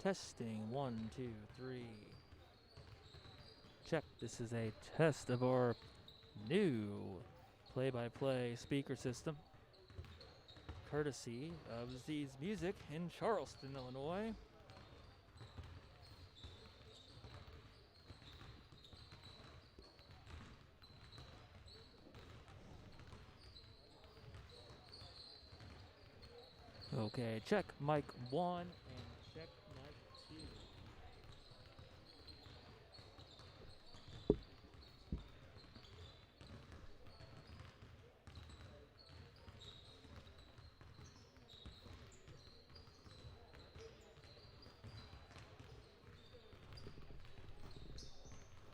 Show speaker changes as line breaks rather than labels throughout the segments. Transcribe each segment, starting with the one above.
Testing, 1, 2, 3. Check. This is a test of our new play-by-play speaker system, courtesy of Z's Music in Charleston, Illinois. Okay, check mic 1 and check mic 2.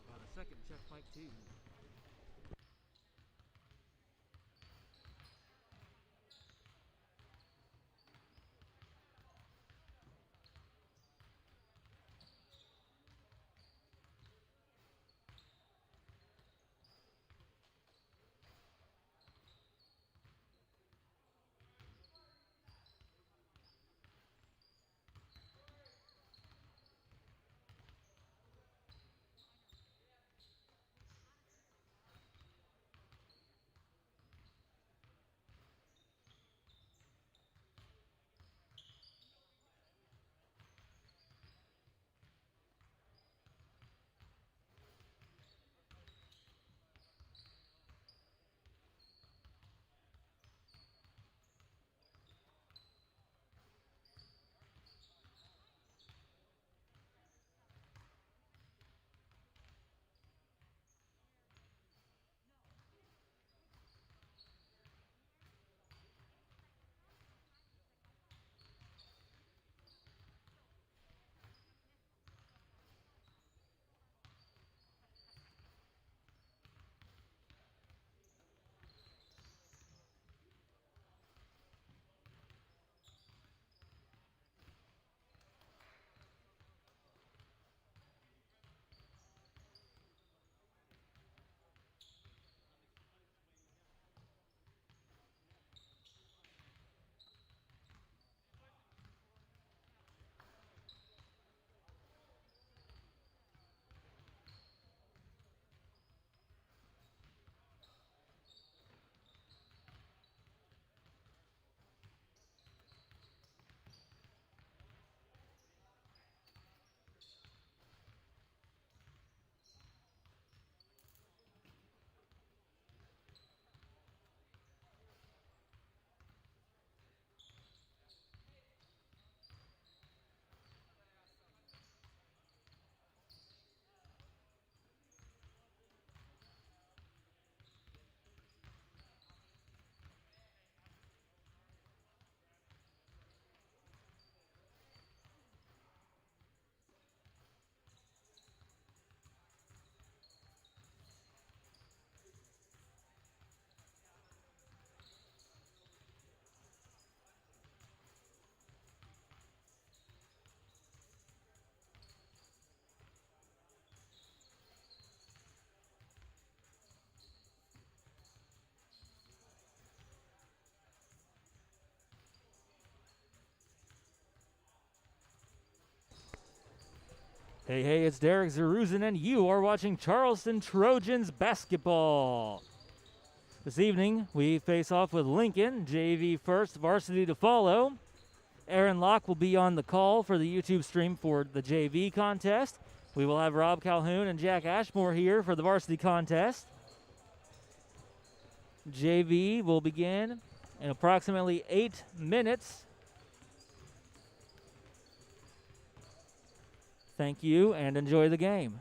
About a second, check mic 2. Hey, hey, it's Derek Zeruzin, and you are watching Charleston Trojans basketball. This evening, we face off with Lincoln, JV first, varsity to follow. Aaron Locke will be on the call for the YouTube stream for the JV contest. We will have Rob Calhoun and Jack Ashmore here for the varsity contest. JV will begin in approximately 8 minutes. Thank you and enjoy the game.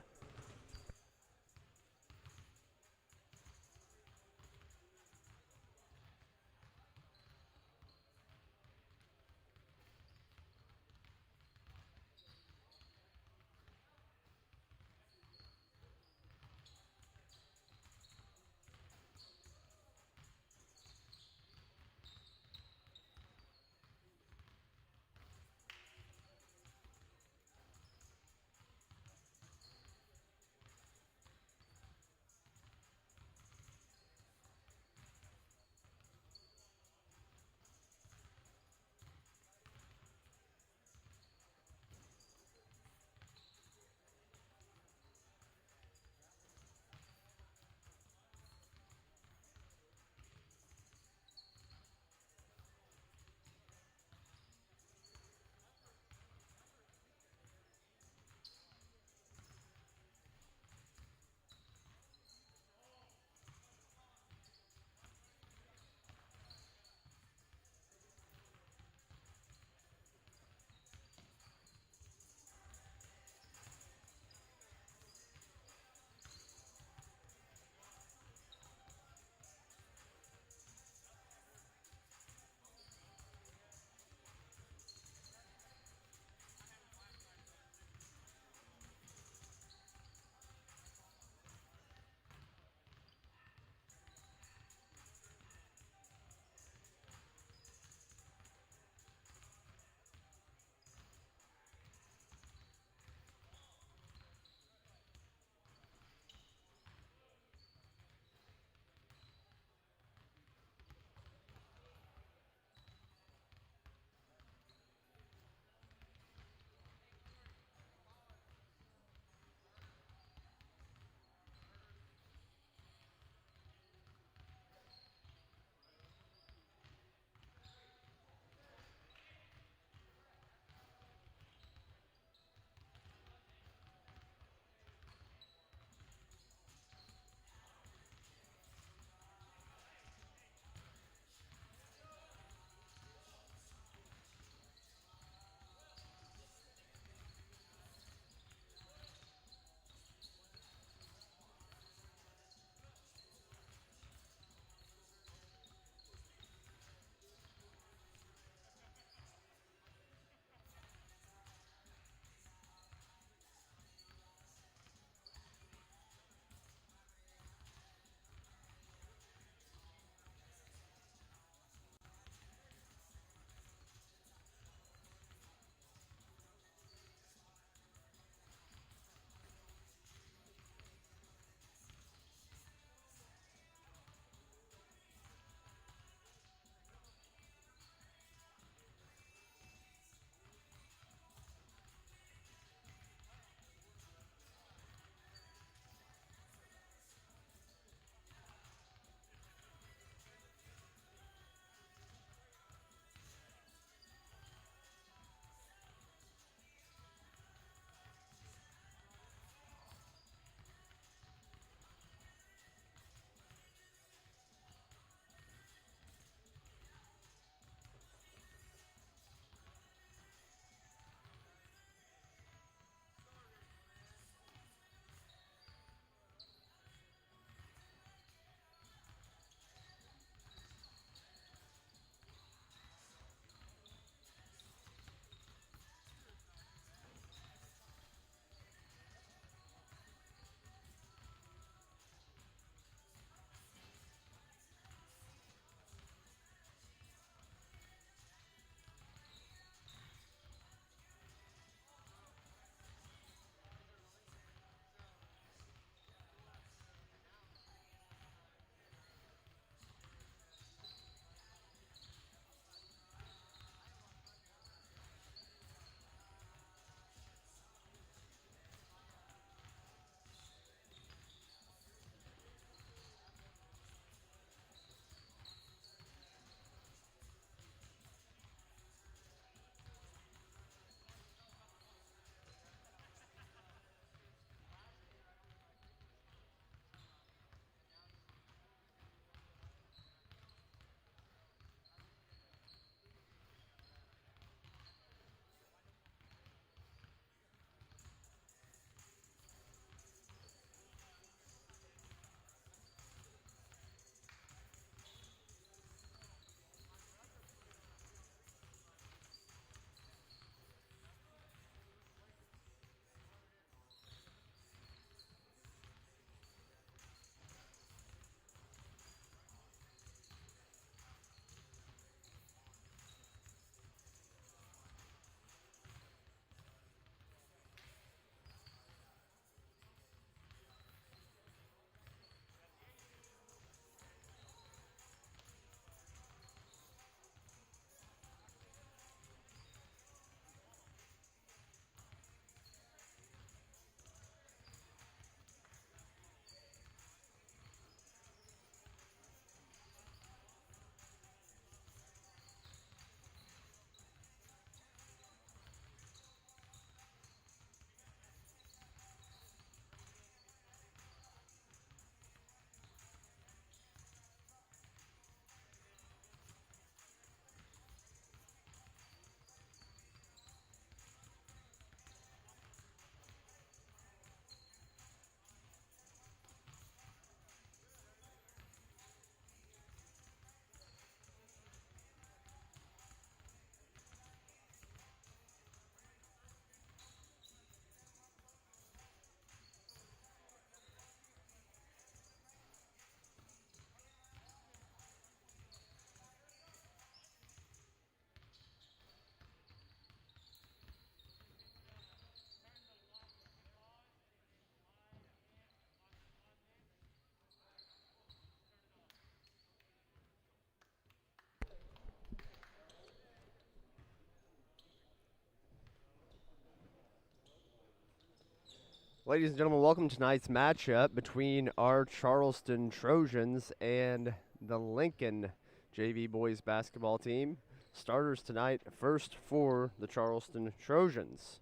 Ladies and gentlemen, welcome to tonight's matchup between our Charleston Trojans and the Lincoln JV boys basketball team. Starters tonight, first for the Charleston Trojans.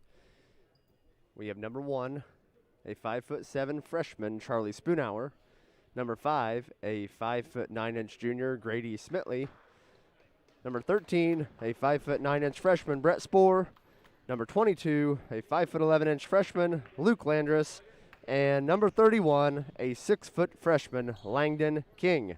We have number 1, a 5'7" freshman, Charlie Spoonhour. Number 5, a 5'9" junior, Grady Smitley. Number 13, a 5'9" freshman, Brett Spoor. Number 22, a 5'11" freshman, Luke Landris. And number 31, a 6' freshman, Langdon King.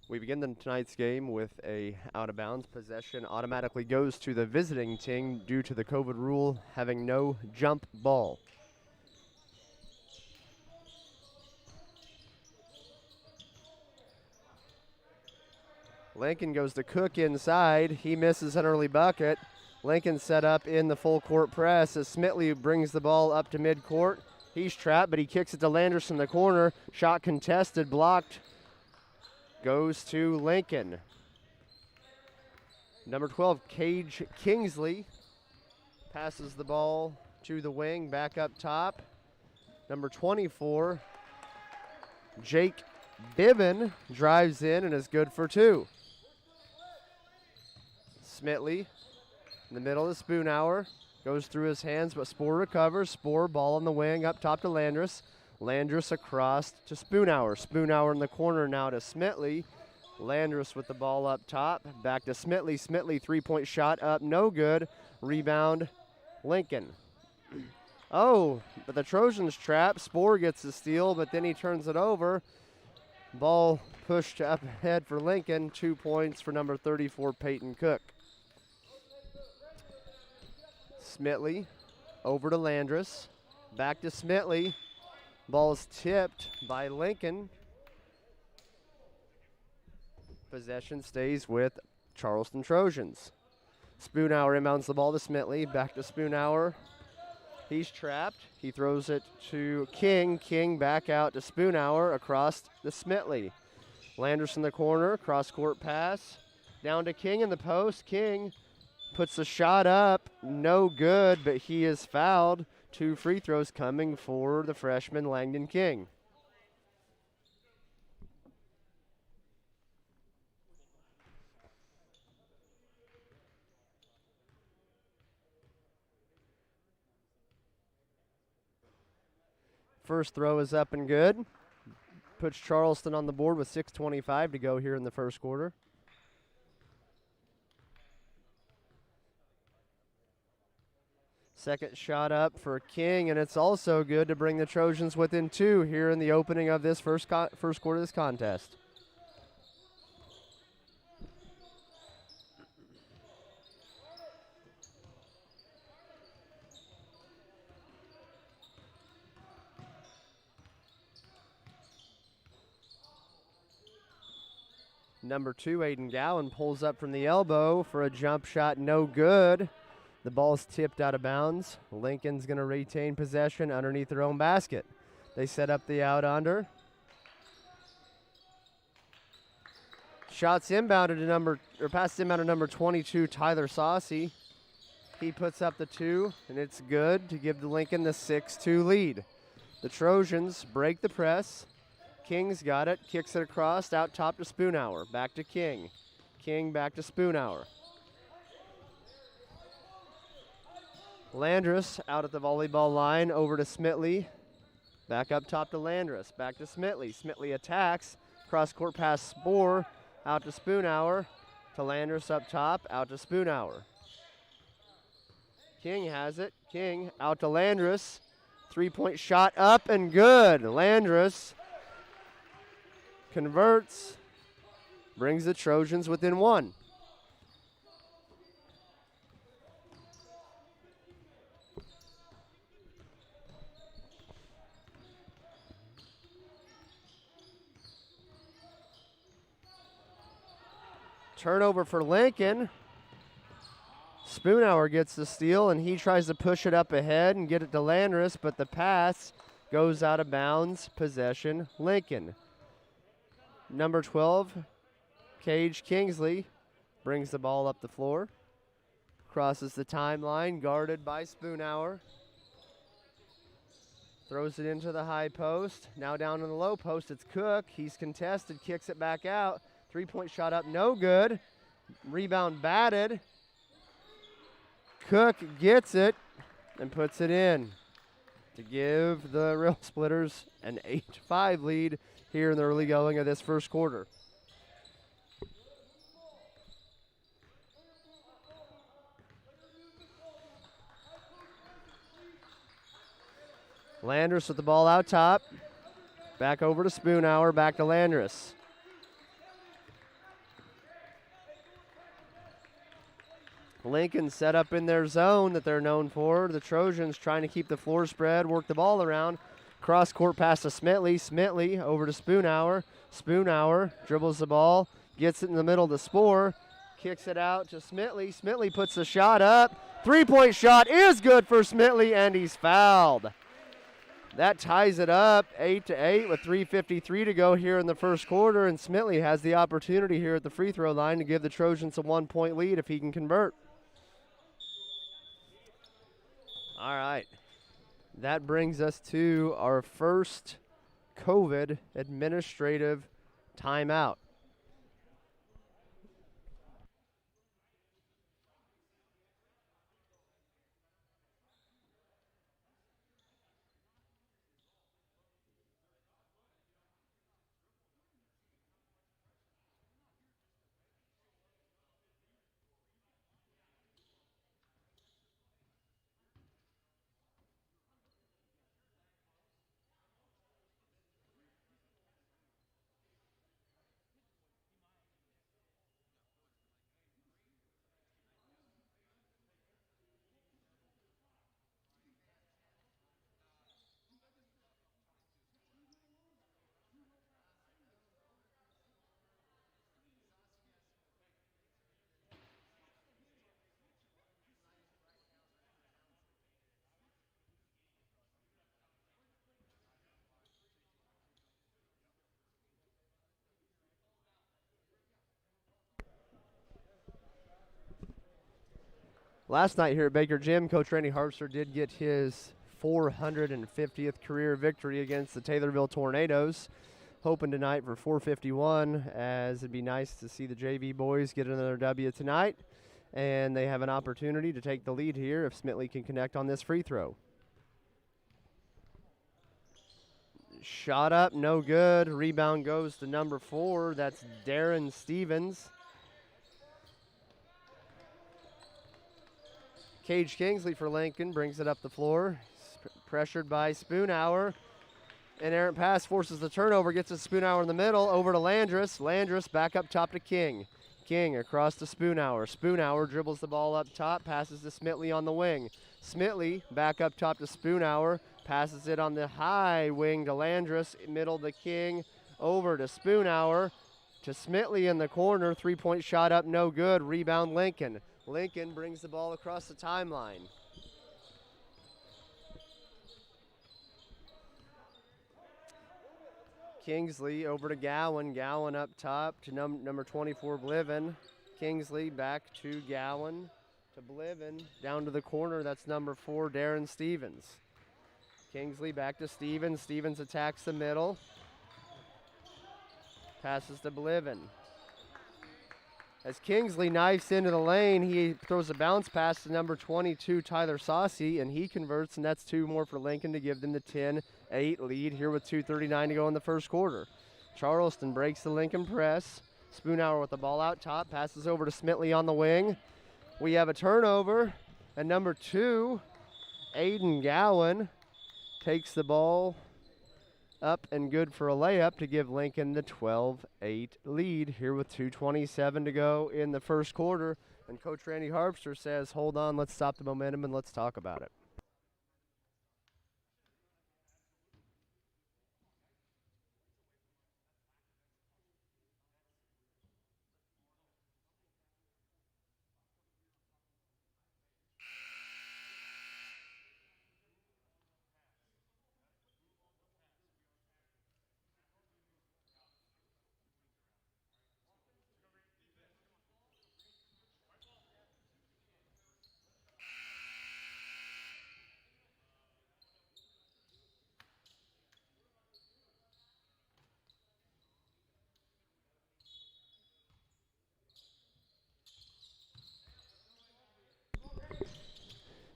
We begin tonight's game with a out-of-bounds possession. Automatically goes to the visiting team due to the COVID rule having no jump ball. Lincoln goes to Cook inside. He misses an early bucket. Lincoln set up in the full court press as Smitley brings the ball up to midcourt. He's trapped, but he kicks it to Landers in the corner. Shot contested, blocked. Goes to Lincoln. Number 12, Cage Kingsley, passes the ball to the wing, back up top. Number 24, Jake Bibbin, drives in and is good for 2. Smitley in the middle of the Spoonhour, goes through his hands, but Spoor recovers. Spoor, ball on the wing, up top to Landris. Landris across to Spoonhour. Spoonhour in the corner now to Smitley. Landris with the ball up top. Back to Smitley. Smitley, three-point shot up, no good. Rebound, Lincoln. Oh, but the Trojans trap. Spoor gets the steal, but then he turns it over. Ball pushed up ahead for Lincoln. 2 points for number 34, Peyton Cook. Smitley over to Landris. Back to Smitley. Ball's tipped by Lincoln. Possession stays with Charleston Trojans. Spoonhour inbounds the ball to Smitley. Back to Spoonhour. He's trapped. He throws it to King. King back out to Spoonhour across to Smitley. Landers in the corner. Cross-court pass. Down to King in the post. King puts the shot up. No good, but he is fouled. 2 free throws coming for the freshman Langdon King. First throw is up and good. Puts Charleston on the board with 6:25 to go here in the first quarter. Second shot up for King, and it's also good to bring the Trojans within 2 here in the opening of this first quarter of this contest. Number 2, Aiden Gowan, pulls up from the elbow for a jump shot, no good. The ball's tipped out of bounds. Lincoln's going to retain possession underneath their own basket. They set up the out-under. Shots inbounded to pass inbounded to number 22, Tyler Saucy. He puts up the 2, and it's good to give the Lincoln the 6-2 lead. The Trojans break the press. King's got it, kicks it across, out top to Spoonhour. Back to King. King back to Spoonhour. Landris out at the volleyball line, over to Smitley. Back up top to Landris, back to Smitley. Smitley attacks, cross-court pass Spoor, out to Spoonhour, to Landris up top, out to Spoonhour. King has it, King out to Landris. 3-point shot up and good. Landris converts, brings the Trojans within 1. Turnover for Lincoln. Spoonhour gets the steal, and he tries to push it up ahead and get it to Landris, but the pass goes out of bounds. Possession, Lincoln. Number 12, Cage Kingsley, brings the ball up the floor. Crosses the timeline, guarded by Spoonhour. Throws it into the high post. Now down in the low post, it's Cook. He's contested, kicks it back out. Three-point shot up, no good. Rebound batted. Cook gets it and puts it in to give the Rail Splitters an 8-5 lead here in the early going of this first quarter. Landris with the ball out top. Back over to Spoonhour, back to Landris. Lincoln set up in their zone that they're known for. The Trojans trying to keep the floor spread, work the ball around. Cross court pass to Smitley. Smitley over to Spoonhour. Spoonhour dribbles the ball, gets it in the middle to Spoor, kicks it out to Smitley. Smitley puts the shot up. Three-point shot is good for Smitley, and he's fouled. That ties it up 8-8 with 3:53 to go here in the first quarter, and Smitley has the opportunity here at the free throw line to give the Trojans a 1-point lead if he can convert. All right. That brings us to our first COVID administrative timeout. Last night here at Baker Gym, Coach Randy Harpster did get his 450th career victory against the Taylorville Tornadoes. Hoping tonight for 451, as it'd be nice to see the JV boys get another W tonight. And they have an opportunity to take the lead here if Smitley can connect on this free throw. Shot up, no good. Rebound goes to number 4. That's Darren Stevens. Cage Kingsley for Lincoln brings it up the floor. Pressured by Spoonhour. An errant pass forces the turnover, gets to Spoonhour in the middle, over to Landris. Landris back up top to King. King across to Spoonhour. Spoonhour dribbles the ball up top, passes to Smitley on the wing. Smitley back up top to Spoonhour, passes it on the high wing to Landris, middle to King, over to Spoonhour, to Smitley in the corner. Three-point shot up, no good. Rebound Lincoln. Lincoln brings the ball across the timeline. Kingsley over to Gowan. Gowan up top to number 24, Bliven. Kingsley back to Gowan to Bliven. Down to the corner, that's number 4, Darren Stevens. Kingsley back to Stevens. Stevens attacks the middle. Passes to Bliven. As Kingsley knifes into the lane, he throws a bounce pass to number 22, Tyler Saucy, and he converts, and that's 2 more for Lincoln to give them the 10-8 lead here with 2:39 to go in the first quarter. Charleston breaks the Lincoln press. Spoonhour with the ball out top, passes over to Smitley on the wing. We have a turnover, and number 2, Aiden Gowan, takes the ball up and good for a layup to give Lincoln the 12-8 lead here with 2:27 to go in the first quarter. And Coach Randy Harpster says, hold on, let's stop the momentum and let's talk about it.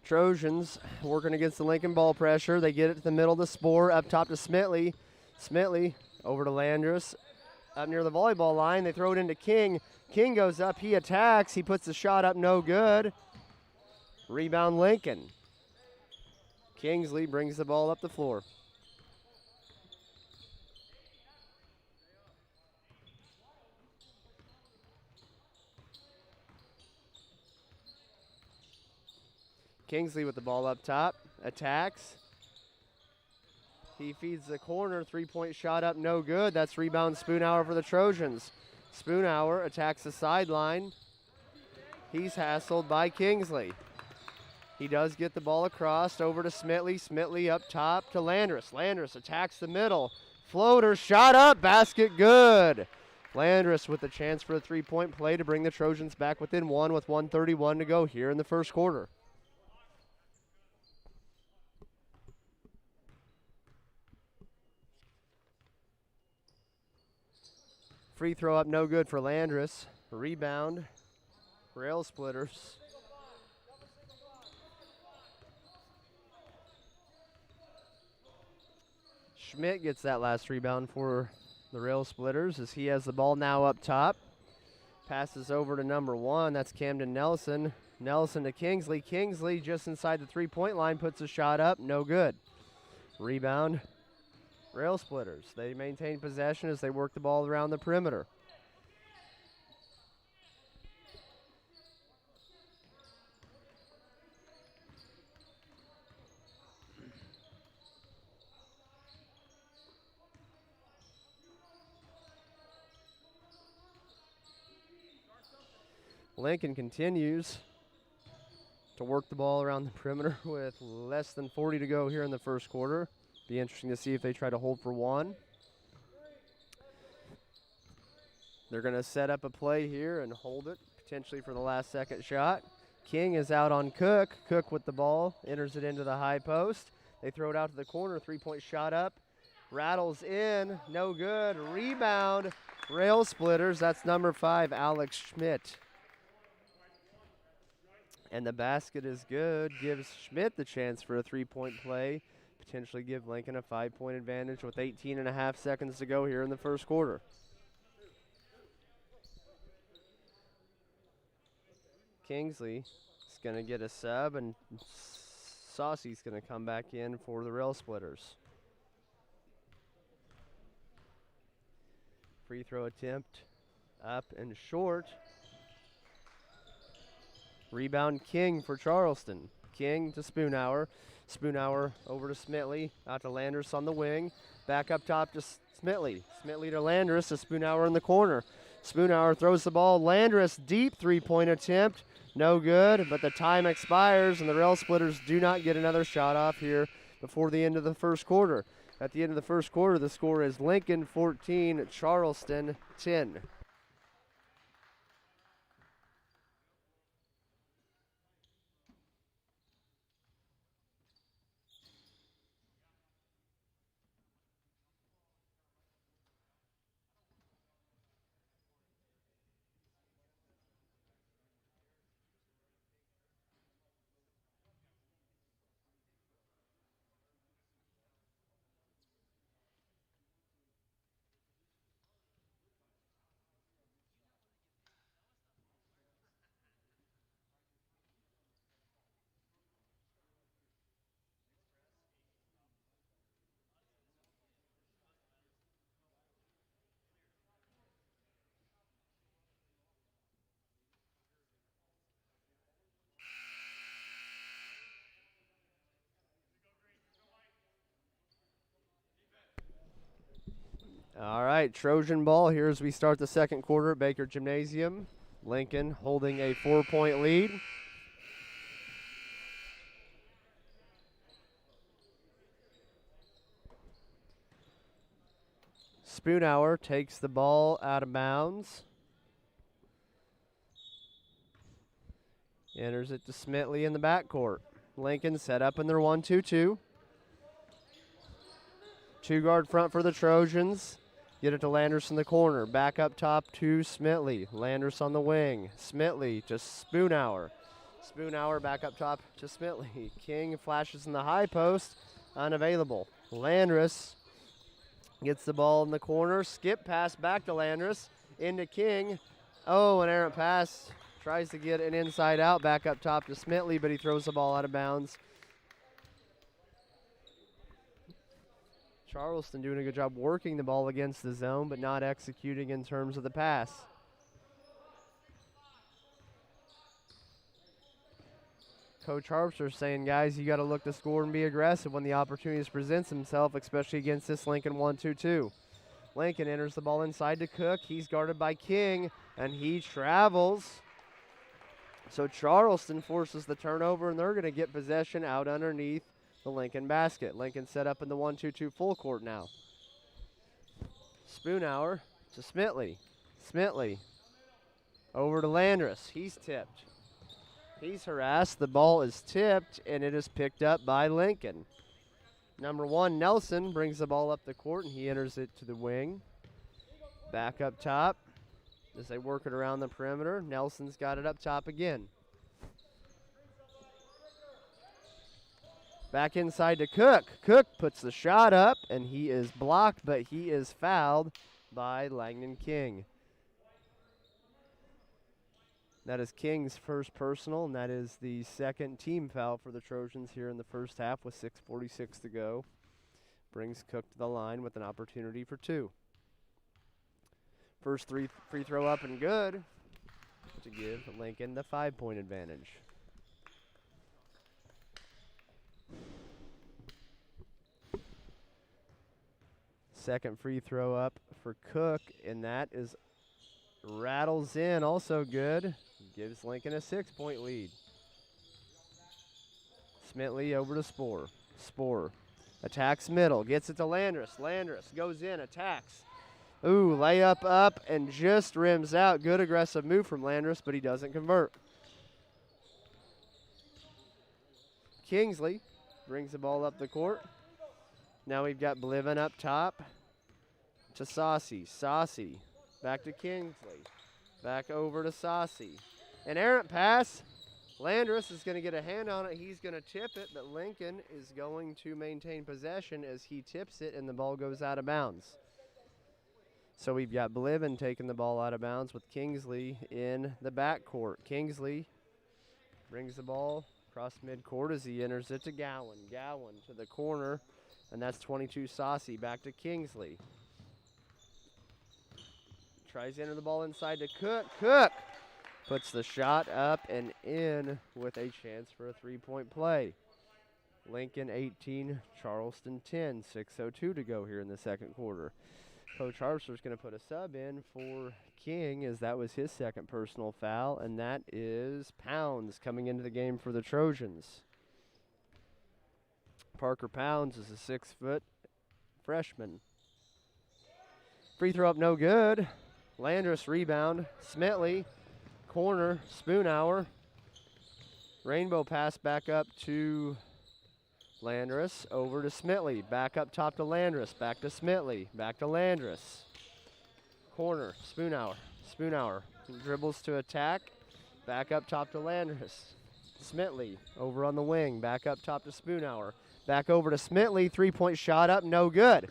Trojans working against the Lincoln ball pressure. They get it to the middle to Spore, up top to Smitley. Smitley over to Landrus, up near the volleyball line. They throw it into King. King goes up, he attacks, he puts the shot up, no good. Rebound Lincoln. Kingsley brings the ball up the floor. Kingsley with the ball up top, attacks. He feeds the corner, three-point shot up, no good. That's rebound Spoonhour for the Trojans. Spoonhour attacks the sideline. He's hassled by Kingsley. He does get the ball across over to Smitley. Smitley up top to Landrus. Landrus attacks the middle. Floater, shot up, basket good. Landrus with the chance for a three-point play to bring the Trojans back within one with 1:31 to go here in the first quarter. Free throw up, no good for Landrus. Rebound, Rail Splitters. Schmidt gets that last rebound for the Rail Splitters as he has the ball now up top. Passes over to number 1, that's Camden Nelson. Nelson to Kingsley. Kingsley just inside the three-point line puts a shot up, no good. Rebound, Rail Splitters. They maintain possession as they work the ball around the perimeter. Lincoln continues to work the ball around the perimeter with less than 40 to go here in the first quarter. Be interesting to see if they try to hold for one. They're going to set up a play here and hold it, potentially for the last second shot. King is out on Cook. Cook with the ball, enters it into the high post. They throw it out to the corner, three-point shot up. Rattles in, no good. Rebound, Rail Splitters. That's number 5, Alex Schmidt. And the basket is good, gives Schmidt the chance for a three-point play. Potentially give Lincoln a 5-point advantage with 18.5 seconds to go here in the first quarter. Kingsley is going to get a sub, and Saucy's going to come back in for the Rail Splitters. Free throw attempt up and short. Rebound King for Charleston. King to Spoonhour. Spoonhour over to Smitley. Out to Landrus on the wing. Back up top to Smitley. Smitley to Landrus. To Spoonhour in the corner. Spoonhour throws the ball. Landrus, deep three-point attempt. No good, but the time expires, and the Rail Splitters do not get another shot off here before the end of the first quarter. At the end of the first quarter, the score is Lincoln 14, Charleston 10. All right, Trojan ball here as we start the second quarter at Baker Gymnasium. Lincoln holding a 4-point lead. Spoonhour takes the ball out of bounds. Enters it to Smitley in the backcourt. Lincoln set up in their 1-2-2. Two-guard front for the Trojans. Get it to Landers in the corner. Back up top to Smitley. Landers on the wing. Smitley to Spoonhour. Spoonhour back up top to Smitley. King flashes in the high post, unavailable. Landress gets the ball in the corner. Skip pass back to Landress. Into King. Oh, an errant pass. Tries to get an inside out back up top to Smitley, but he throws the ball out of bounds. Charleston doing a good job working the ball against the zone, but not executing in terms of the pass. Coach Harpster saying, guys, you got to look to score and be aggressive when the opportunities presents himself, especially against this Lincoln 1-2-2. Lincoln enters the ball inside to Cook. He's guarded by King, and he travels. So Charleston forces the turnover, and they're going to get possession out underneath the Lincoln basket. Lincoln set up in the 1-2-2 full court now. Spoonhour to Smitley. Smitley over to Landress. He's tipped. He's harassed. The ball is tipped, and it is picked up by Lincoln. Number 1, Nelson, brings the ball up the court, and he enters it to the wing. Back up top as they work it around the perimeter. Nelson's got it up top again. Back inside to Cook. Cook puts the shot up, and he is blocked, but he is fouled by Langdon King. That is King's first personal, and that is the second team foul for the Trojans here in the first half with 6:46 to go. Brings Cook to the line with an opportunity for 2. First free throw up and good to give Lincoln the 5-point advantage. Second free throw up for Cook, and that is rattles in, also good. Gives Lincoln a 6-point lead. Smitley over to Spoor. Spoor attacks middle, gets it to Landress. Landress goes in, attacks. Ooh, layup up and just rims out. Good aggressive move from Landress, but he doesn't convert. Kingsley brings the ball up the court. Now we've got Bliven up top to Saucy. Saucy back to Kingsley. Back over to Saucy. An errant pass. Landress is going to get a hand on it. He's going to tip it, but Lincoln is going to maintain possession as he tips it, and the ball goes out of bounds. So we've got Bliven taking the ball out of bounds with Kingsley in the backcourt. Kingsley brings the ball across midcourt as he enters it to Gowan. Gowan to the corner, and that's 22 Saucy. Back to Kingsley. Tries to enter the ball inside to Cook. Cook puts the shot up and in with a chance for a 3-point play. Lincoln 18, Charleston 10, 6:02 to go here in the second quarter. Coach Harpster's going to put a sub in for King as that was his second personal foul, and that is Pounds coming into the game for the Trojans. Parker Pounds is a 6-foot freshman. Free throw up, no good. Landress rebound. Smitley, corner, Spoonhour. Rainbow pass back up to Landress, over to Smitley. Back up top to Landress, back to Smitley, back to Landress. Corner, Spoonhour. Spoonhour dribbles to attack. Back up top to Landress. Smitley over on the wing, back up top to Spoonhour. Back over to Smitley, 3-point shot up, no good.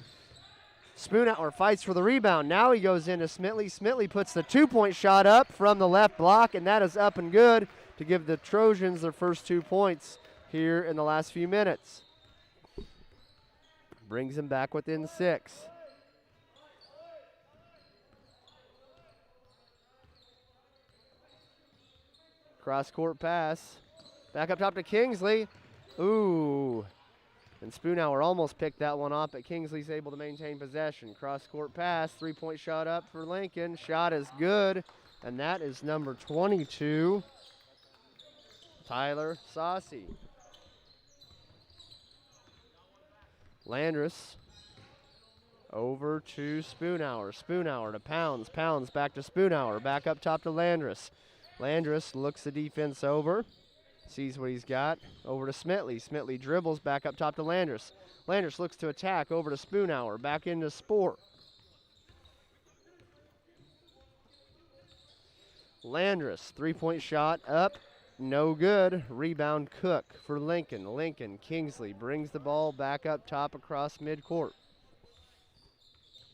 Spoonhour fights for the rebound. Now he goes into Smitley. Smitley puts the 2-point shot up from the left block, and that is up and good to give the Trojans their first 2 points here in the last few minutes. Brings him back within 6. Cross-court pass. Back up top to Kingsley. Ooh. And Spoonhour almost picked that one off, but Kingsley's able to maintain possession. Cross-court pass, 3-point shot up for Lincoln. Shot is good, and that is number 22, Tyler Saucy. Landress over to Spoonhour. Spoonhour to Pounds. Pounds back to Spoonhour. Back up top to Landress. Landress looks the defense over. Sees what he's got. Over to Smitley. Smitley dribbles back up top to Landress. Landress looks to attack. Over to Spoonhour. Back into Sport. Landress, 3-point shot up no good. Rebound Cook for Lincoln. Kingsley brings the ball back up top across midcourt.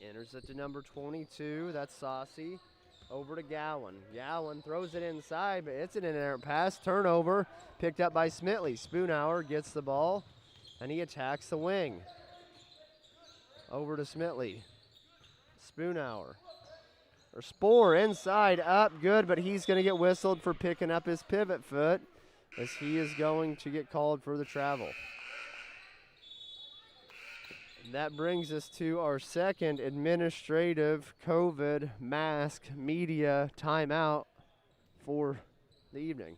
Enters it to number 22, that's Saucy. Over to Gowan. Gowan throws it inside, but it's an inerrant pass. Turnover picked up by Smitley. Spoonhour gets the ball, and he attacks the wing. Over to Smitley. Spoonhour. Or Spoor inside, up, good, but he's going to get whistled for picking up his pivot foot as he is going to get called for the travel. That brings us to our second administrative COVID mask media timeout for the evening.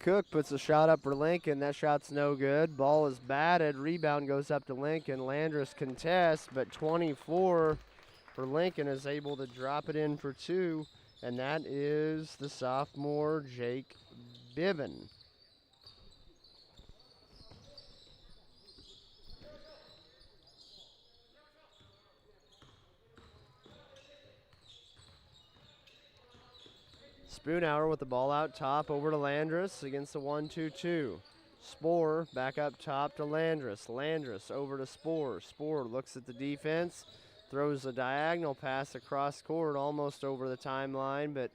Cook puts a shot up for Lincoln. That shot's no good. Ball is batted. Rebound goes up to Lincoln. Landris contests, but 24 for Lincoln is able to drop it in for two, and that is the sophomore Jake Biven. Spoonhour with the ball out top over to Landris against the 1-2-2. Spoor back up top to Landris. Landris over to Spoor. Spoor looks at the defense, throws a diagonal pass across court almost over the timeline, but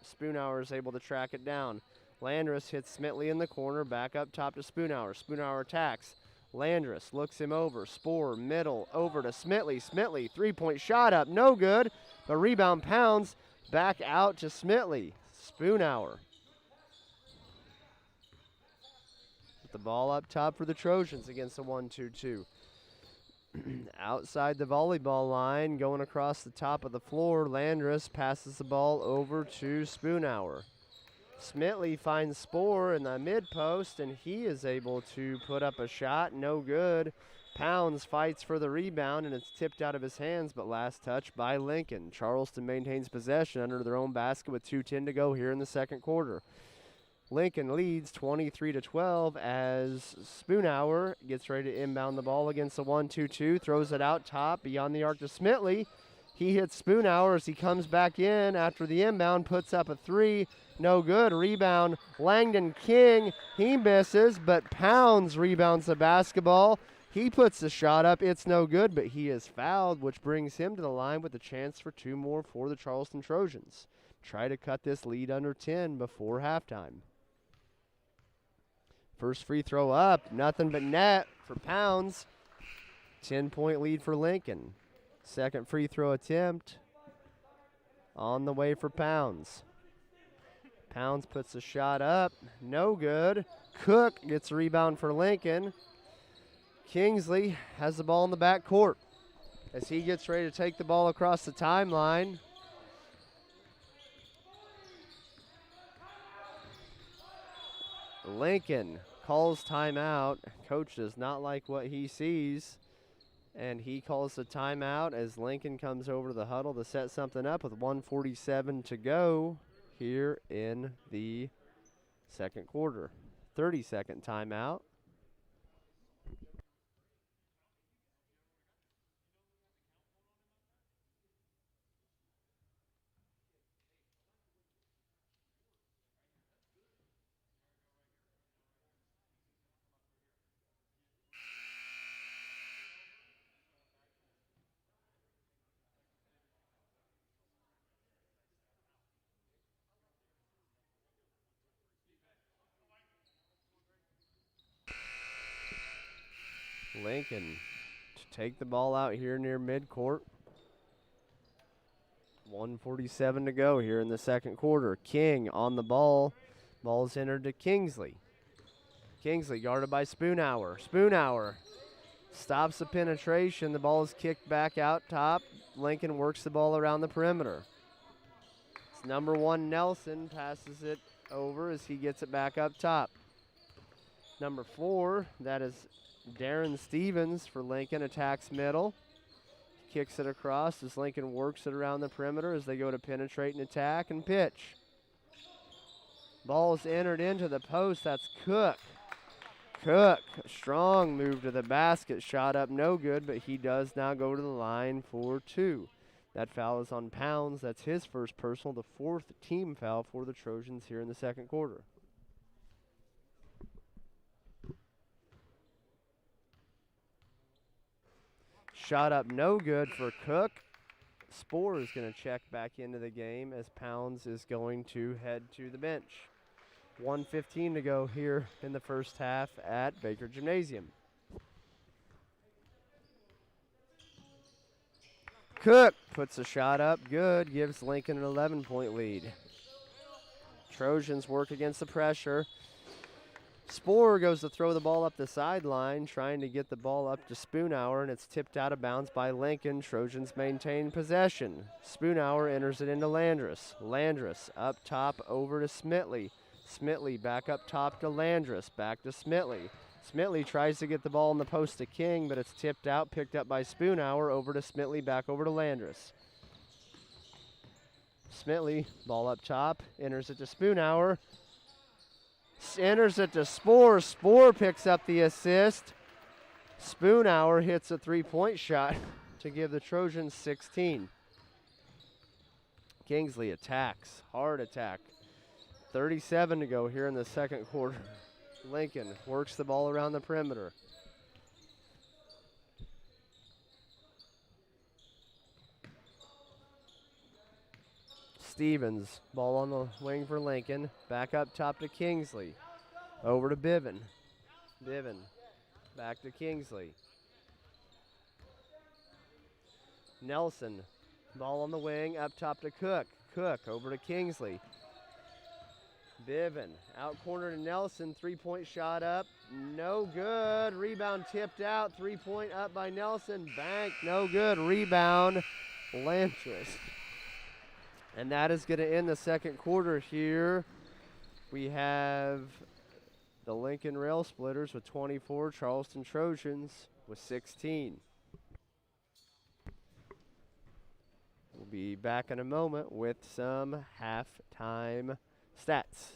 Spoonhour is able to track it down. Landris hits Smitley in the corner, back up top to Spoonhour. Spoonhour attacks. Landris looks him over. Spoor middle over to Smitley. Smitley three-point shot up, no good. The rebound pounds back out to Smitley. Spoonhour. With the ball up top for the Trojans against the 1-2-2. Outside the volleyball line, going across the top of the floor, Landris passes the ball over to Spoonhour. Smitley finds Spoor in the mid post, and he is able to put up a shot, no good. Pounds fights for the rebound, and it's tipped out of his hands, but last touch by Lincoln. Charleston maintains possession under their own basket with 2:10 to go here in the second quarter. Lincoln leads 23-12 as Spoonhour gets ready to inbound the ball against the 1-2-2, throws it out top beyond the arc to Smitley. He hits Spoonhour as he comes back in after the inbound, puts up a three, no good. Rebound, Langdon King, he misses, but Pounds rebounds the basketball. He puts the shot up, it's no good, but he is fouled, which brings him to the line with a chance for two more for the Charleston Trojans. Try to cut this lead under 10 before halftime. First free throw up, nothing but net for Pounds. 10-point lead for Lincoln. Second free throw attempt on the way for Pounds. Pounds puts a shot up, no good. Cook gets a rebound for Lincoln. Kingsley has the ball in the back court as he gets ready to take the ball across the timeline. Lincoln calls timeout. Coach does not like what he sees, and he calls the timeout as Lincoln comes over to the huddle to set something up with 1:47 to go here in the second quarter. 30-second timeout. Lincoln to take the ball out here near midcourt. 1:47 to go here in the second quarter. King on the ball. Ball's entered to Kingsley. Kingsley guarded by Spoonhour. Spoonhour stops the penetration. The ball is kicked back out top. Lincoln works the ball around the perimeter. It's number 1 Nelson passes it over as he gets it back up top. Number 4, that is Darren Stevens for Lincoln, attacks middle. Kicks it across as Lincoln works it around the perimeter as they go to penetrate and attack and pitch. Ball's entered into the post. That's Cook. Cook, a strong move to the basket. Shot up no good, but he does now go to the line for 2. That foul is on Pounds. That's his first personal, the 4th team foul for the Trojans here in the second quarter. Shot up no good for Cook. Spoor is going to check back into the game as Pounds is going to head to the bench. 1:15 to go here in the first half at Baker Gymnasium. Cook puts a shot up good, gives Lincoln an 11-point lead. Trojans work against the pressure. Spoor goes to throw the ball up the sideline, trying to get the ball up to Spoonhour, and it's tipped out of bounds by Lincoln. Trojans maintain possession. Spoonhour enters it into Landress. Landress up top over to Smitley. Smitley back up top to Landress, back to Smitley. Smitley tries to get the ball in the post to King, but it's tipped out, picked up by Spoonhour, over to Smitley, back over to Landress. Smitley, ball up top, enters it to Spoonhour. Enters it to Spoor. Spoor picks up the assist. Spoonhour hits a three-point shot to give the Trojans 16. Kingsley attacks, hard attack. 37 to go here in the second quarter. Lincoln works the ball around the perimeter. Stevens, ball on the wing for Lincoln. Back up top to Kingsley. Over to Biven. Biven, back to Kingsley. Nelson, ball on the wing, up top to Cook. Cook, over to Kingsley. Biven, out corner to Nelson, three-point shot up, no good. Rebound tipped out, three-point up by Nelson, bank, no good. Rebound, Landress. And that is going to end the second quarter here. We have the Lincoln Rail Splitters with 24, Charleston Trojans with 16. We'll be back in a moment with some halftime stats.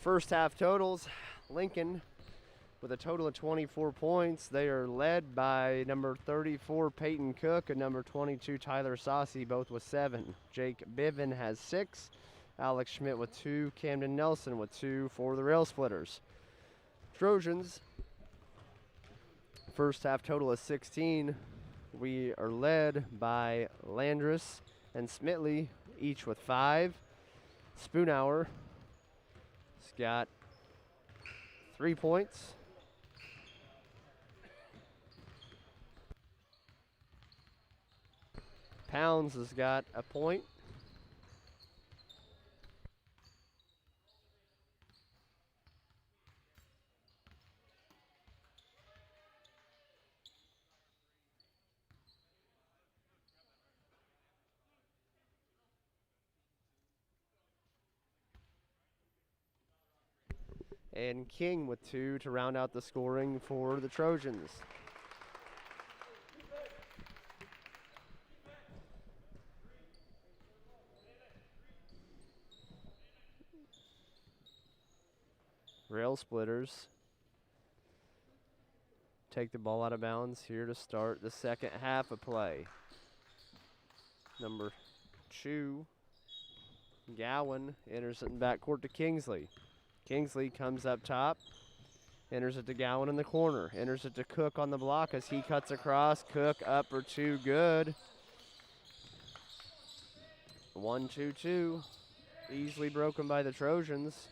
First half totals, Lincoln with a total of 24 points. They are led by number 34, Peyton Cook, and number 22, Tyler Saucy, both with 7. Jake Biven has 6. Alex Schmidt with 2. Camden Nelson with 2 for the Rail Splitters. Trojans, first half total is 16. We are led by Landris and Smitley, each with 5. Spoonhour has got 3 points. Pounds has got a point. And King with 2 to round out the scoring for the Trojans. Rail Splitters take the ball out of bounds here to start the second half of play. Number 2, Gowan, enters it in backcourt to Kingsley. Kingsley comes up top, enters it to Gowan in the corner, enters it to Cook on the block as he cuts across. Cook up or 2, good. 1-2-2, easily broken by the Trojans.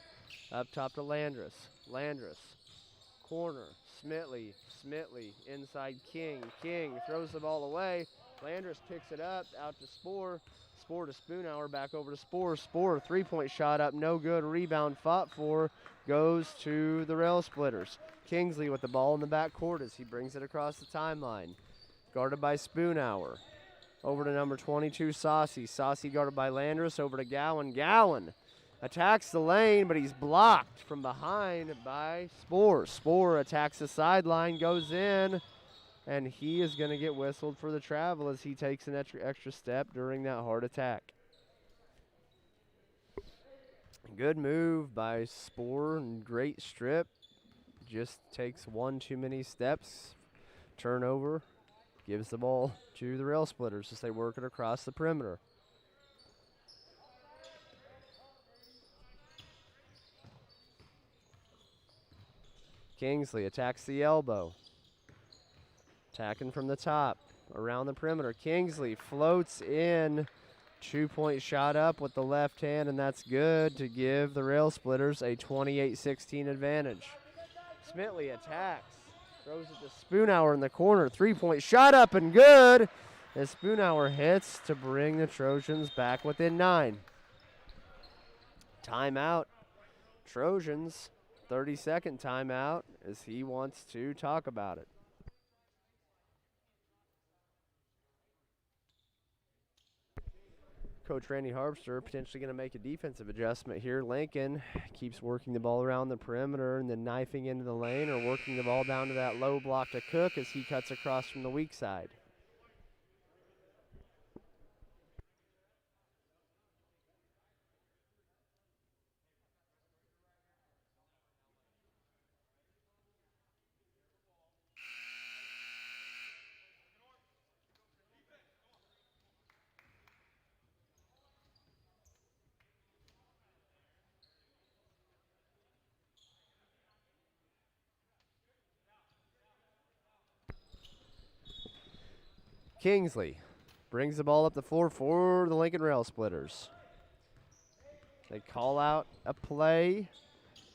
Up top to Landris. Landris, corner, Smitley, inside King. King throws the ball away. Landris picks it up, out to Spoor. Spoor to Spoonhour, back over to Spoor. Spoor, 3-point shot up, no good. Rebound fought for, goes to the Rail Splitters. Kingsley with the ball in the backcourt as he brings it across the timeline. Guarded by Spoonhour. Over to number 22, Saucy. Saucy guarded by Landris, over to Gowan. Gowan attacks the lane, but he's blocked from behind by Spoor. Spoor attacks the sideline, goes in, and he is going to get whistled for the travel as he takes an extra step during that hard attack. Good move by Spoor and great strip. Just takes one too many steps. Turnover. Gives the ball to the Rail Splitters as they work it across the perimeter. Kingsley attacks the elbow. Attacking from the top, around the perimeter. Kingsley floats in. 2-point shot up with the left hand, and that's good to give the Rail Splitters a 28-16 advantage. Smitley attacks. Throws it to Spoonhour in the corner. 3-point shot up and good as Spoonhour hits to bring the Trojans back within 9. Timeout. Trojans, 30-second timeout as he wants to talk about it. Coach Randy Harpster potentially going to make a defensive adjustment here. Lincoln keeps working the ball around the perimeter and then knifing into the lane or working the ball down to that low block to Cook as he cuts across from the weak side. Kingsley brings the ball up the floor for the Lincoln Rail Splitters. They call out a play.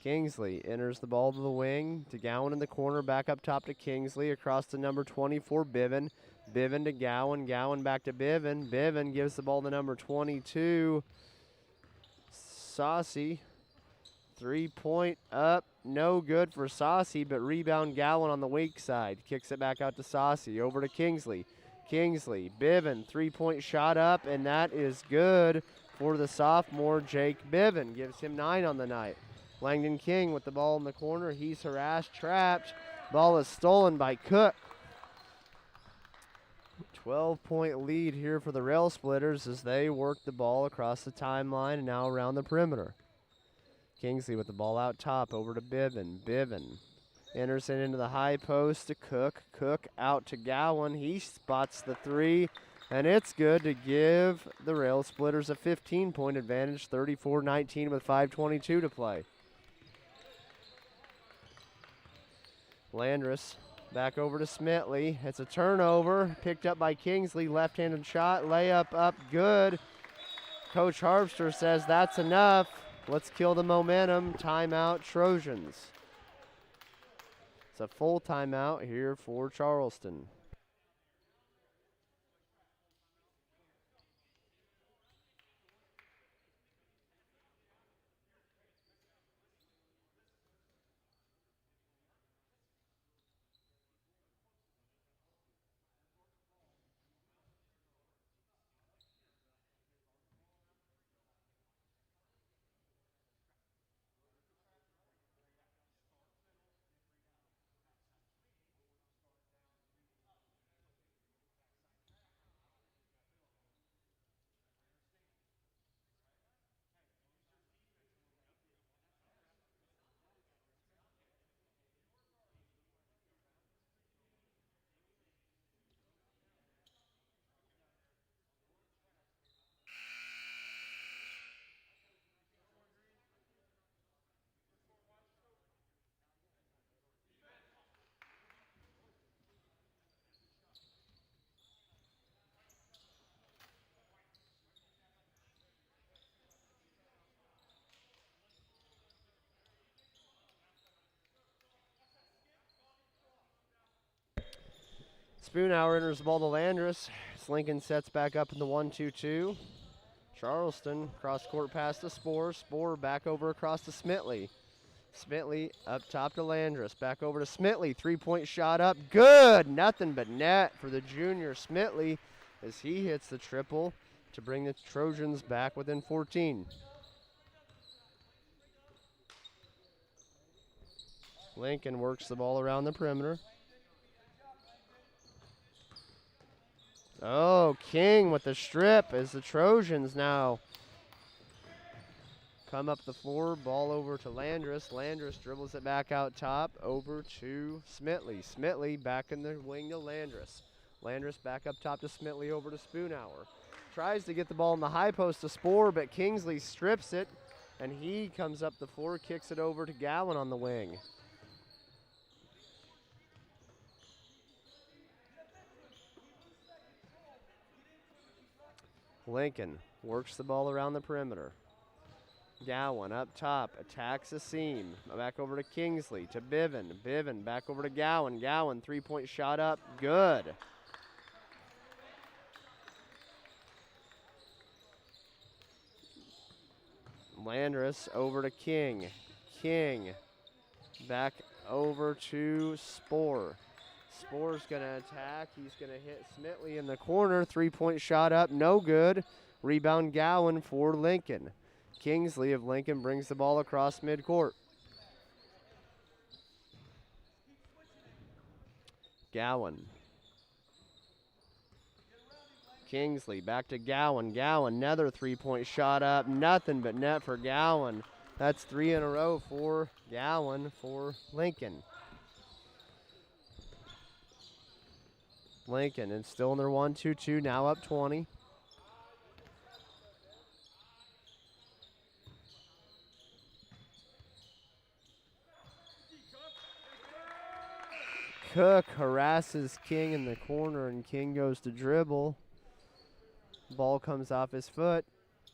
Kingsley enters the ball to the wing to Gowan in the corner, back up top to Kingsley, across to number 24, Biven. Biven to Gowan, Gowan back to Biven. Biven gives the ball to number 22, Saucy. 3-point up, no good for Saucy, but rebound Gowan on the weak side. Kicks it back out to Saucy, over to Kingsley. Kingsley, Biven, 3-point shot up, and that is good for the sophomore Jake Biven. Gives him 9 on the night. Langdon King with the ball in the corner. He's harassed, trapped. Ball is stolen by Cook. 12-point lead here for the Rail Splitters as they work the ball across the timeline and now around the perimeter. Kingsley with the ball out top over to Biven. Biven enters it into the high post to Cook. Cook out to Gowan. He spots the three, and it's good to give the Rail Splitters a 15-point advantage, 34-19 with 5:22 to play. Landrus back over to Smitley. It's a turnover, picked up by Kingsley. Left-handed shot, layup up, good. Coach Harvster says that's enough. Let's kill the momentum. Timeout, Trojans. It's a full timeout here for Charleston. Spoonhour enters the ball to Landrus. Lincoln sets back up in the 1-2-2. Charleston cross-court pass to Spoor. Spoor back over across to Smitley. Smitley up top to Landrus. Back over to Smitley. Three-point shot up. Good. Nothing but net for the junior Smitley as he hits the triple to bring the Trojans back within 14. Lincoln works the ball around the perimeter. Oh, King with the strip as the Trojans now come up the floor. Ball over to Landrus. Landrus dribbles it back out top over to Smitley. Smitley back in the wing to Landrus. Landrus back up top to Smitley over to Spoonhour. Tries to get the ball in the high post to Spoor, but Kingsley strips it, and he comes up the floor, kicks it over to Gowan on the wing. Lincoln works the ball around the perimeter. Gowan up top, attacks a seam. Back over to Kingsley, to Biven. Biven back over to Gowan. Gowan, three-point shot up, good. Landrus over to King. King back over to Spoor. Spoor's going to attack. He's going to hit Smitley in the corner. Three-point shot up, no good. Rebound Gowan for Lincoln. Kingsley of Lincoln brings the ball across midcourt. Gowan. Kingsley back to Gowan. Gowan, another three-point shot up. Nothing but net for Gowan. That's three in a row for Gowan for Lincoln. Lincoln, and still in their 1-2-2, now up 20. Cook harasses King in the corner, and King goes to dribble. Ball comes off his foot.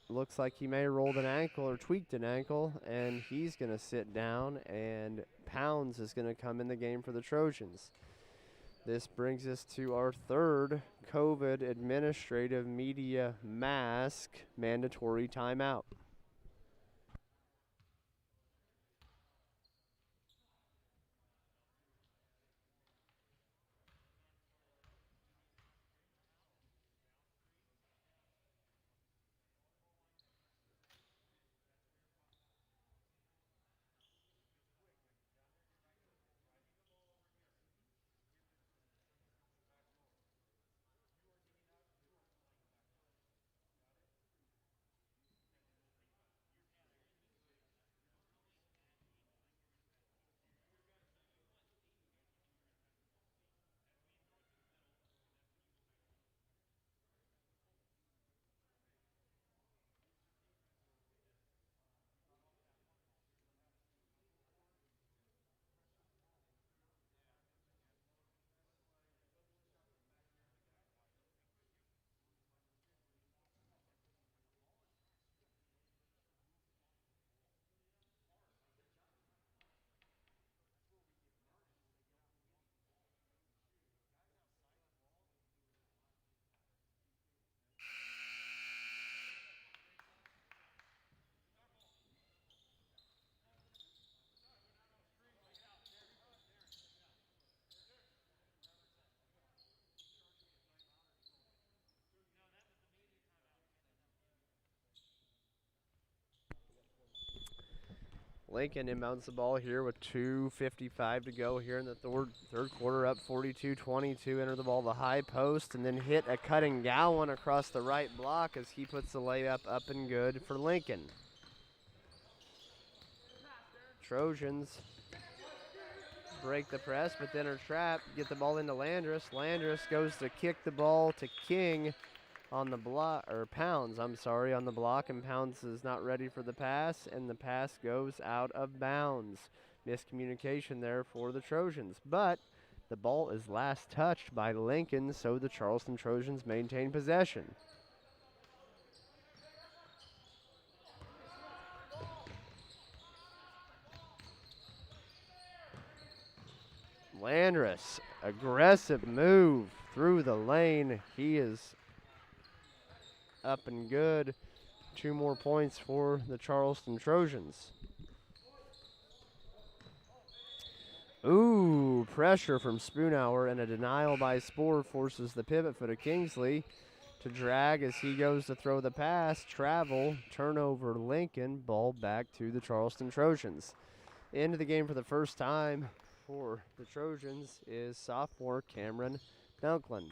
Looks like he may have rolled an ankle or tweaked an ankle, and he's going to sit down, and Pounds is going to come in the game for the Trojans. This brings us to our third COVID administrative media mask mandatory timeout. Lincoln inbounds the ball here with 2:55 to go here in the third quarter, up 42-22. Enter the ball to the high post and then hit a cutting Gowan across the right block as he puts the layup up and good for Lincoln. Trojans break the press, but then are trapped. Get the ball into Landris. Landris goes to kick the ball to King on the block, or Pounds, I'm sorry, on the block, and Pounds is not ready for the pass, and the pass goes out of bounds. Miscommunication there for the Trojans, but the ball is last touched by Lincoln, so the Charleston Trojans maintain possession. Landris, aggressive move through the lane. He is up and good. 2 more points for the Charleston Trojans. Ooh, pressure from Spoonhour and a denial by Spoor forces the pivot foot of Kingsley to drag as he goes to throw the pass. Travel, turnover Lincoln, ball back to the Charleston Trojans. Into the game for the first time for the Trojans is sophomore Cameron Dunklin.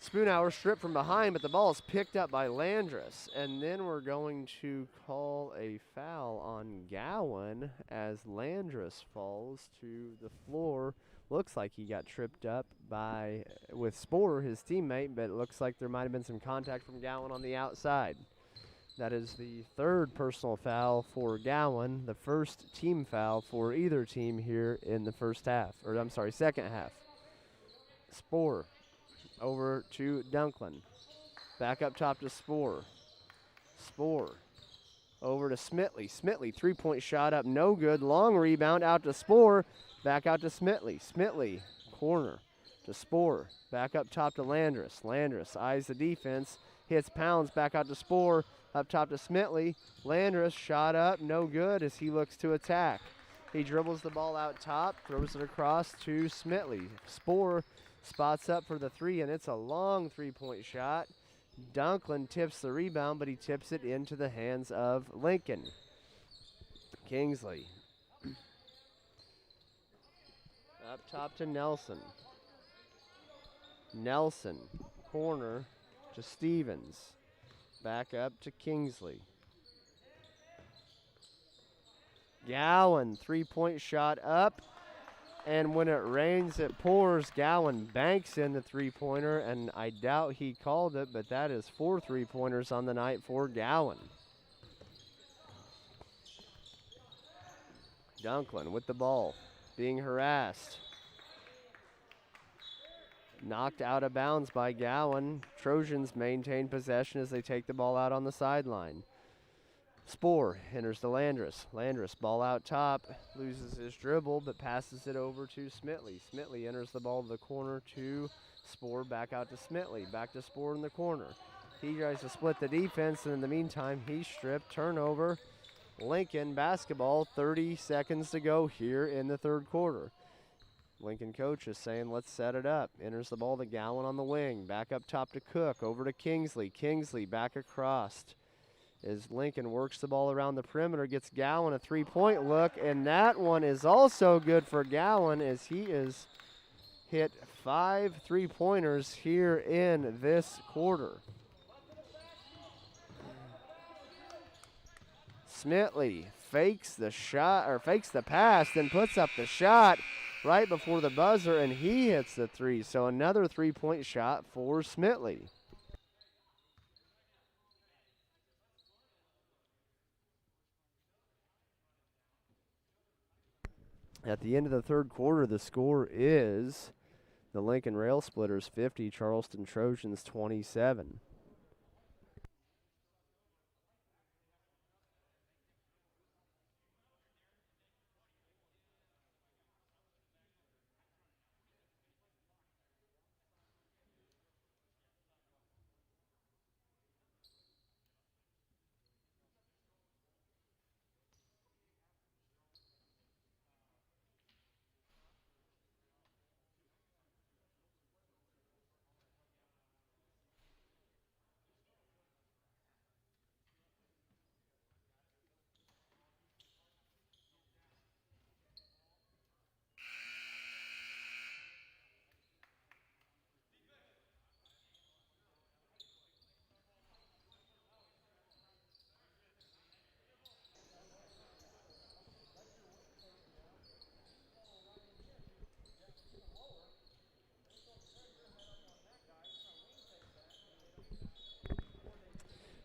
Spoonhour stripped from behind, but the ball is picked up by Landris. And then we're going to call a foul on Gowan as Landris falls to the floor. Looks like he got tripped up with Spoor, his teammate, but it looks like there might have been some contact from Gowan on the outside. That is the 3rd personal foul for Gowan, the first team foul for either team here in the second half. Spoor over to Dunklin. Back up top to Spoor. Spoor over to Smitley. Smitley, 3-point shot up, no good. Long rebound out to Spoor. Back out to Smitley. Smitley, corner to Spoor. Back up top to Landris. Landris eyes the defense. Hits Pounds, back out to Spoor. Up top to Smitley. Landris, shot up, no good as he looks to attack. He dribbles the ball out top, throws it across to Smitley. Spoor spots up for the 3, and it's a long 3-point shot. Dunklin tips the rebound, but he tips it into the hands of Lincoln. Kingsley. Up top to Nelson. Nelson, corner to Stevens. Back up to Kingsley. Gowan, 3-point shot up. And when it rains, it pours. Gowan banks in the 3-pointer, and I doubt he called it, but that is 4 3-pointers on the night for Gowan. Dunklin with the ball, being harassed. Knocked out of bounds by Gowan. Trojans maintain possession as they take the ball out on the sideline. Spoor enters to Landris. Landris, ball out top, loses his dribble, but passes it over to Smitley. Smitley enters the ball to the corner to Spoor, back out to Smitley. Back to Spoor in the corner. He tries to split the defense, and in the meantime, he's stripped. Turnover. Lincoln basketball, 30 seconds to go here in the third quarter. Lincoln coach is saying, let's set it up. Enters the ball to Gowan on the wing. Back up top to Cook, over to Kingsley. Kingsley back across. As Lincoln works the ball around the perimeter, gets Gowan a 3-point look, and that one is also good for Gowan as he is hit 5 3-pointers here in this quarter. Smitley fakes the pass, then puts up the shot right before the buzzer, and he hits the 3. So another 3-point shot for Smitley. At the end of the third quarter, the score is the Lincoln Rail Splitters 50, Charleston Trojans 27.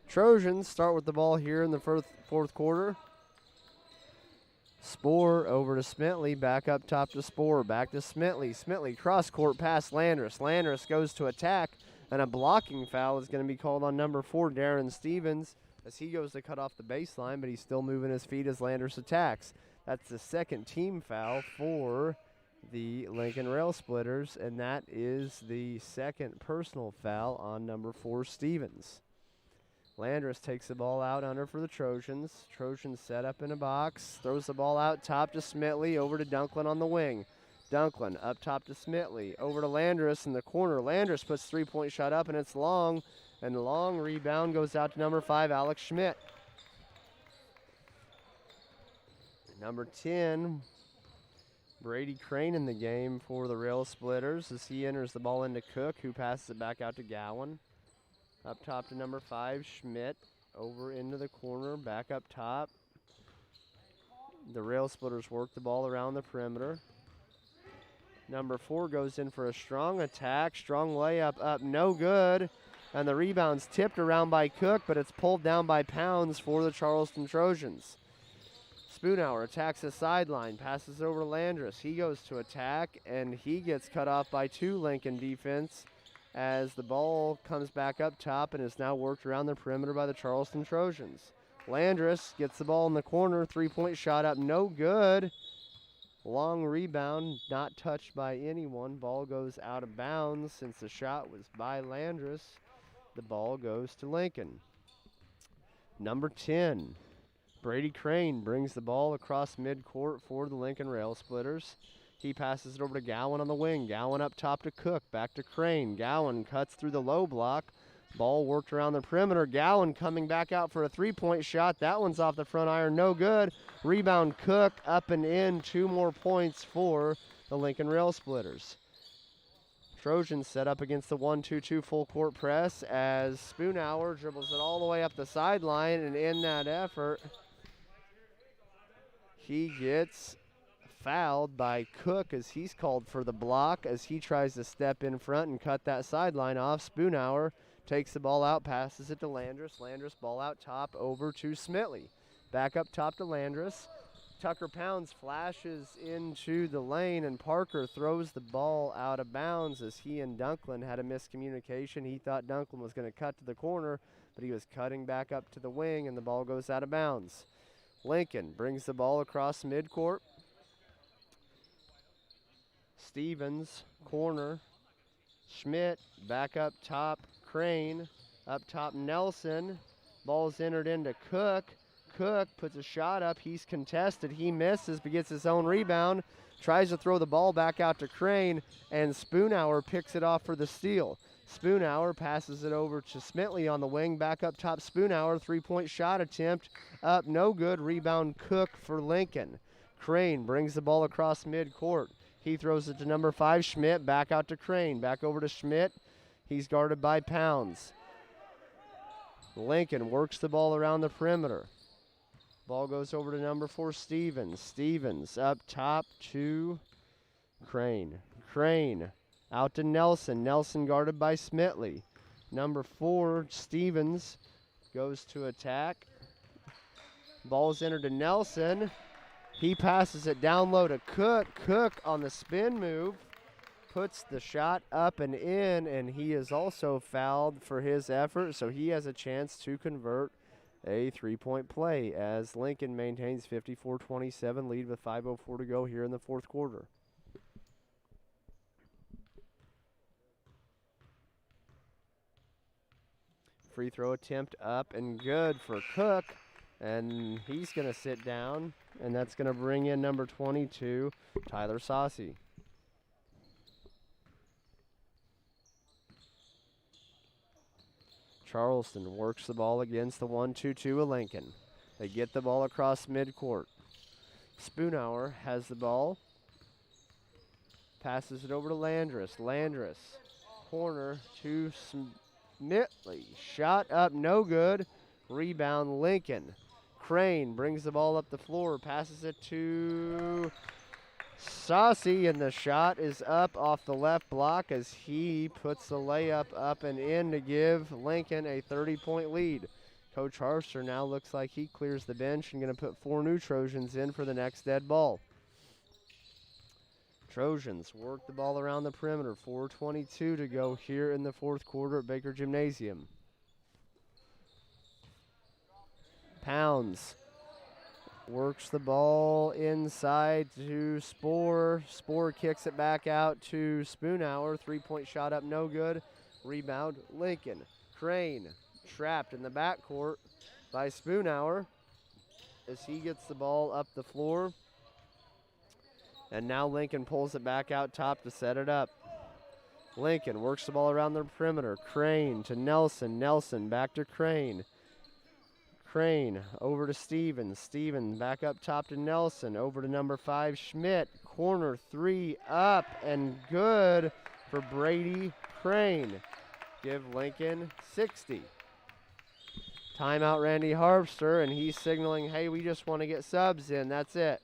Trojans start with the ball here in the fourth quarter. Spoor over to Smitley, back up top to Spoor, back to Smitley. Smitley cross-court pass Landris. Landris goes to attack, and a blocking foul is going to be called on number 4, Darren Stevens, as he goes to cut off the baseline, but he's still moving his feet as Landris attacks. That's the second team foul for the Lincoln Rail Splitters, and that is the second personal foul on number 4, Stevens. Landris takes the ball out under for the Trojans. Trojans set up in a box, throws the ball out top to Smitley, over to Dunklin on the wing. Dunklin up top to Smitley, over to Landris in the corner. Landris puts three-point shot up, and it's long, and the long rebound goes out to number 5, Alex Schmidt. Number 10, Brady Crane in the game for the Rail Splitters as he enters the ball into Cook, who passes it back out to Gowan. Up top to number 5, Schmidt. Over into the corner, back up top. The Rail Splitters work the ball around the perimeter. Number 4 goes in for a strong attack. Strong layup up, no good. And the rebound's tipped around by Cook, but it's pulled down by Pounds for the Charleston Trojans. Spoonhour attacks the sideline, passes over to Landris. He goes to attack, and he gets cut off by 2 Lincoln defense, as the ball comes back up top and is now worked around the perimeter by the Charleston Trojans. Landris gets the ball in the corner, three-point shot up, no good. Long rebound, not touched by anyone. Ball goes out of bounds since the shot was by Landris. The ball goes to Lincoln. Number 10, Brady Crane brings the ball across midcourt for the Lincoln Rail Splitters. He passes it over to Gowan on the wing. Gowan up top to Cook, back to Crane. Gowan cuts through the low block. Ball worked around the perimeter. Gowan coming back out for a three-point shot. That one's off the front iron, no good. Rebound Cook, up and in. 2 more points for the Lincoln Rail Splitters. Trojans set up against the 1-2-2 full court press as Spoonhour dribbles it all the way up the sideline, and in that effort, he gets fouled by Cook as he's called for the block as he tries to step in front and cut that sideline off. Spoonhour takes the ball out, passes it to Landris. Landris ball out top over to Smitley. Back up top to Landris. Tucker Pounds flashes into the lane, and Parker throws the ball out of bounds as he and Dunklin had a miscommunication. He thought Dunklin was going to cut to the corner, but he was cutting back up to the wing, and the ball goes out of bounds. Lincoln brings the ball across midcourt. Stevens, corner. Schmidt, back up top. Crane, up top Nelson. Ball's entered into Cook. Cook puts a shot up. He's contested. He misses, but gets his own rebound. Tries to throw the ball back out to Crane, and Spoonhour picks it off for the steal. Spoonhour passes it over to Smitley on the wing. Back up top, Spoonhour. Three-point shot attempt. Up, no good. Rebound Cook for Lincoln. Crane brings the ball across midcourt. He throws it to number 5, Schmidt. Back out to Crane. Back over to Schmidt. He's guarded by Pounds. Lincoln works the ball around the perimeter. Ball goes over to number 4, Stevens. Stevens up top to Crane. Crane out to Nelson. Nelson guarded by Smitley. Number 4, Stevens, goes to attack. Ball's entered to Nelson. He passes it down low to Cook. Cook on the spin move puts the shot up and in, and he is also fouled for his effort, so he has a chance to convert a three-point play as Lincoln maintains 54-27 lead with 5:04 to go here in the fourth quarter. Free throw attempt up and good for Cook, and he's going to sit down, and that's going to bring in number 22, Tyler Saucy. Charleston works the ball against the 1-2-2 of Lincoln. They get the ball across midcourt. Spoonhour has the ball. Passes it over to Landris. Landris, corner to Smitley. Shot up, no good. Rebound, Lincoln. Crane brings the ball up the floor. Passes it to Saucy, and the shot is up off the left block as he puts the layup up and in to give Lincoln a 30-point lead. Coach Harster now looks like he clears the bench and going to put 4 new Trojans in for the next dead ball. Trojans work the ball around the perimeter. 4:22 to go here in the fourth quarter at Baker Gymnasium. Pounds works the ball inside to Spoor. Spoor kicks it back out to Spoonhour. 3-point shot up, no good. Rebound, Lincoln. Crane trapped in the backcourt by Spoonhour as he gets the ball up the floor. And now Lincoln pulls it back out top to set it up. Lincoln works the ball around the perimeter. Crane to Nelson. Nelson back to Crane. Crane over to Stevens. Stevens back up top to Nelson. Over to number 5, Schmidt. Corner 3 up and good for Brady Crane. Give Lincoln 60. Timeout Randy Harpster, and he's signaling, hey, we just want to get subs in. That's it.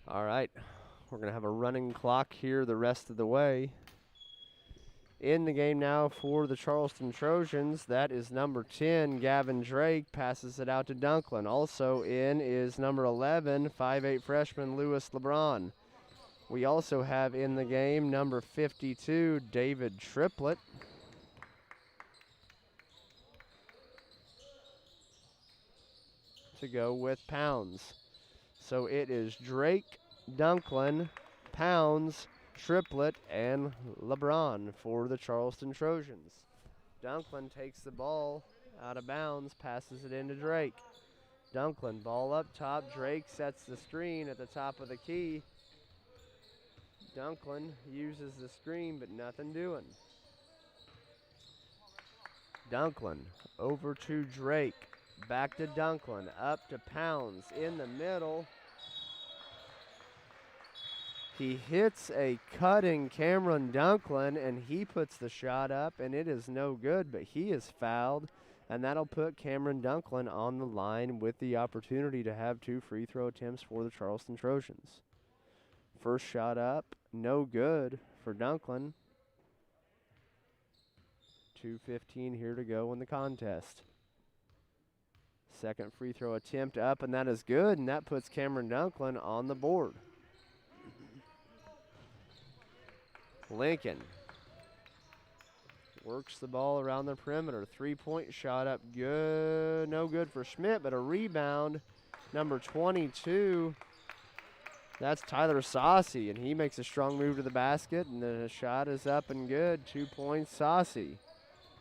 All right, we're going to have a running clock here the rest of the way. In the game now for the Charleston Trojans, that is number 10, Gavin Drake, passes it out to Dunklin. Also in is number 11, 5'8" freshman Lewis LeBron. We also have in the game number 52, David Triplett. To go with Pounds. So it is Drake, Dunklin, Pounds, Triplett, and LeBron for the Charleston Trojans. Dunklin takes the ball out of bounds, passes it into Drake. Dunklin, ball up top. Drake sets the screen at the top of the key. Dunklin uses the screen, but nothing doing. Dunklin over to Drake. Back to Dunklin, up to Pounds in the middle. He hits a cutting Cameron Dunklin, and he puts the shot up, and it is no good, but he is fouled, and that'll put Cameron Dunklin on the line with the opportunity to have 2 free throw attempts for the Charleston Trojans. First shot up, no good for Dunklin. 2:15 here to go in the contest. Second free throw attempt up, and that is good, and that puts Cameron Dunklin on the board. Lincoln works the ball around the perimeter. 3-point shot up, good, no good for Schmidt, but a rebound. Number 22, that's Tyler Saucy, and he makes a strong move to the basket, and the shot is up and good. 2 points, Saucy.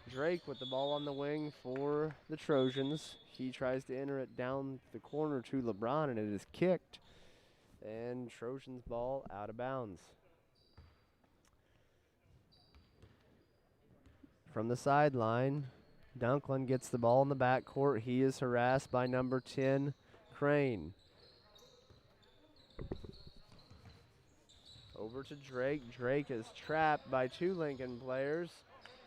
Drake with the ball on the wing for the Trojans. He tries to enter it down the corner to LeBron, and it is kicked. And Trojans ball out of bounds. From the sideline, Dunklin gets the ball in the backcourt. He is harassed by number 10, Crane. Over to Drake. Drake is trapped by 2 Lincoln players,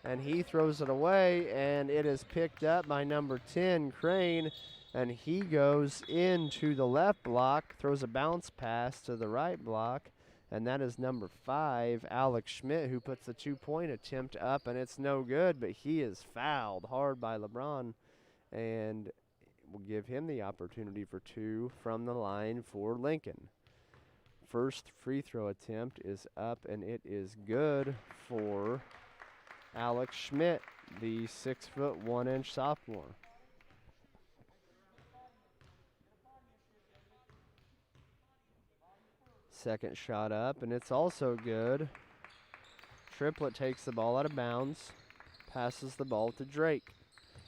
and he throws it away, and it is picked up by number 10, Crane, and he goes into the left block, throws a bounce pass to the right block, and that is number 5, Alex Schmidt, who puts the 2-point attempt up, and it's no good, but he is fouled hard by LeBron, and will give him the opportunity for 2 from the line for Lincoln. First free throw attempt is up, and it is good for Alex Schmidt, the 6'1" sophomore. Second shot up, and it's also good. Triplet takes the ball out of bounds, passes the ball to Drake.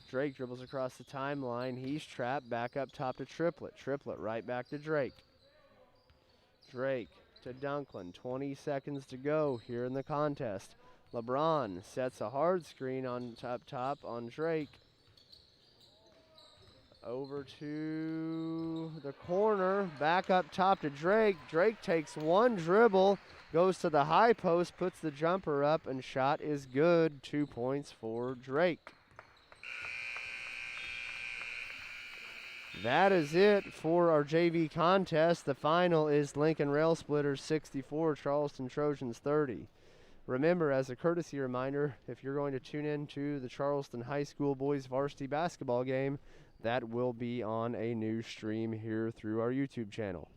Drake dribbles across the timeline. He's trapped, back up top to Triplet. Triplet right back to Drake. Drake to Dunklin. 20 seconds to go here in the contest. LeBron sets a hard screen on top on Drake. Over to the corner, back up top to Drake. Drake takes one dribble, goes to the high post, puts the jumper up, and shot is good. 2 points for Drake. That is it for our JV contest. The final is Lincoln Rail Splitters 64, Charleston Trojans 30. Remember, as a courtesy reminder, if you're going to tune in to the Charleston High School boys varsity basketball game, that will be on a new stream here through our YouTube channel.